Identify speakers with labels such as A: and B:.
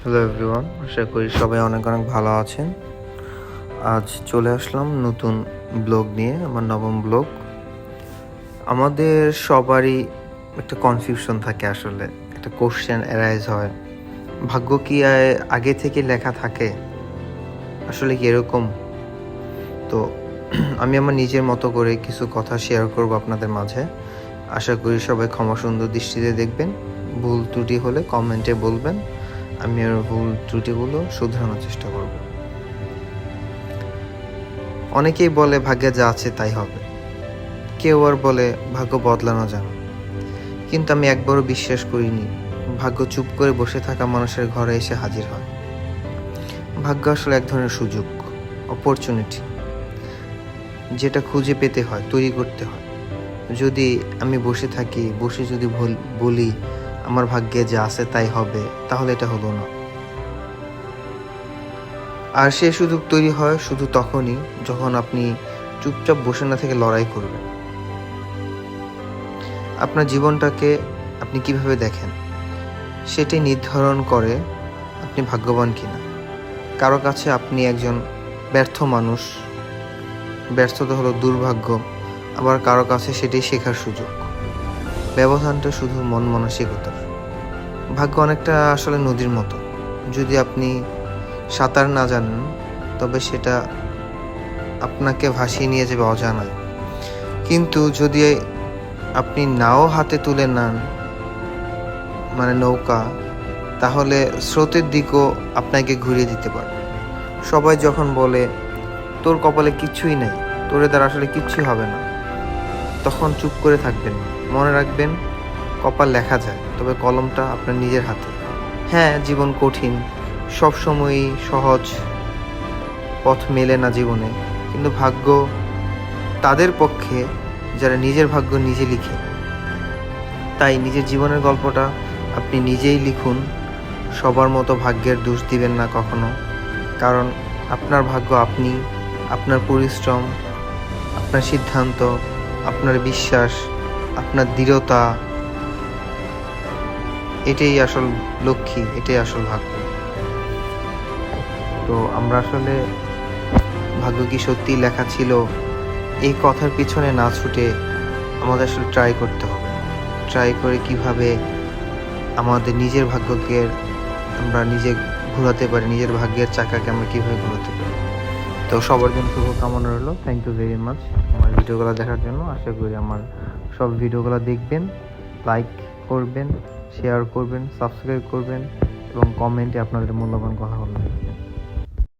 A: Hello everyone, আশা করি সবাই অনেক অনেক ভালো আছেন। আজ চলে আসলাম নতুন ব্লগ নিয়ে, আমার নবম ব্লগ। আমাদের সবারই একটা কনফিউশন থাকে, আসলে একটা কোশ্চেন অ্যারাইজ হয়, ভাগ্য কি আগে থেকে লেখা থাকে? আসলে কি এরকম? তো আমি আমার নিজের মতো করে কিছু কথা শেয়ার করব আপনাদের মাঝে। আশা করি সবাই ক্ষমা সুন্দর দৃষ্টিতে দেখবেন। ভুল ত্রুটি হলে কমেন্টে বলবেন, আমি আর ভুল ত্রুটিগুলো শুধরানোর চেষ্টা করব। অনেকেই বলে ভাগ্যে যা আছে তাই হবে, কেউ আর বলে ভাগ্য বদলানো যায় না। কিন্তু আমি একবারও বিশ্বাস করিনি ভাগ্য চুপ করে বসে থাকা মানুষের ঘরে এসে হাজির হয়। ভাগ্য আসলে এক ধরনের সুযোগ, অপরচুনিটি, যেটা খুঁজে পেতে হয়, তৈরি করতে হয়। যদি আমি বসে থাকি, বসে যদি বলি আমার ভাগ্যে যা আছে তাই হবে, তাহলে এটা হলো না। আর সে সুযোগ তৈরি হয় শুধু তখনই যখন আপনি চুপচাপ বসে না থেকে লড়াই করবেন। আপনার জীবনটাকে আপনি কিভাবে দেখেন সেটাই নির্ধারণ করে আপনি ভাগ্যবান কিনা। কারো কাছে আপনি একজন ব্যর্থ মানুষ, ব্যর্থতা হলো দুর্ভাগ্য, আবার কারো কাছে সেটাই শেখার সুযোগ। ব্যবধানটা শুধু মন মানসিকতার। ভাগ্য অনেকটা আসলে নদীর মতো, যদি আপনি সাঁতার না জানেন তবে সেটা আপনাকে ভাসিয়ে নিয়ে যাবে অজানায়। কিন্তু যদি আপনি নাও হাতে তুলে নেন, মানে নৌকা, তাহলে স্রোতের দিকও আপনাকে ঘুরিয়ে দিতে পারে। সবাই যখন বলে তোর কপালে কিচ্ছুই নেই, তোর দ্বারা আসলে কিচ্ছুই হবে না, তখন চুপ করে থাকবেন। মনে রাখবেন, কপাল লেখা যায়, তবে কলমটা আপনার নিজের হাতে। হ্যাঁ, জীবন কঠিন, সবসময়ই সহজ পথ মেলে না জীবনে, কিন্তু ভাগ্য তাদের পক্ষে যারা নিজের ভাগ্য নিজে লিখে। তাই নিজের জীবনের গল্পটা আপনি নিজেই লিখুন। সবার মতো ভাগ্যের দোষ দিবেন না কখনো, কারণ আপনার ভাগ্য আপনি, আপনার পরিশ্রম, আপনার সিদ্ধান্ত, আপনার বিশ্বাস, আপনার দৃঢ়তা, এটাই আসল লক্ষ্মী, এটাই আসল ভাগ্য। তো আমরা আসলে ভাগ্য কি সত্যিই লেখা ছিল, এই কথার পিছনে না ছুটে আমাদের আসলে ট্রাই করতে হবে। ট্রাই করে কিভাবে আমাদের নিজের ভাগ্যকে আমরা নিজে ঘোরাতে পারি, নিজের ভাগ্যের চাকাকে আমরা কীভাবে ঘোরাতে পারি। তো সবার জন্য শুভকামনা রইল। থ্যাংক ইউ ভেরি মাচ আমার ভিডিওগুলো দেখার জন্য। আশা করি আমার সব ভিডিওগুলো দেখবেন, লাইক করবেন, শেয়ার করবেন, সাবস্ক্রাইব করবেন এবং কমেন্টে আপনাদের মূল্যবান কথা বলবেন।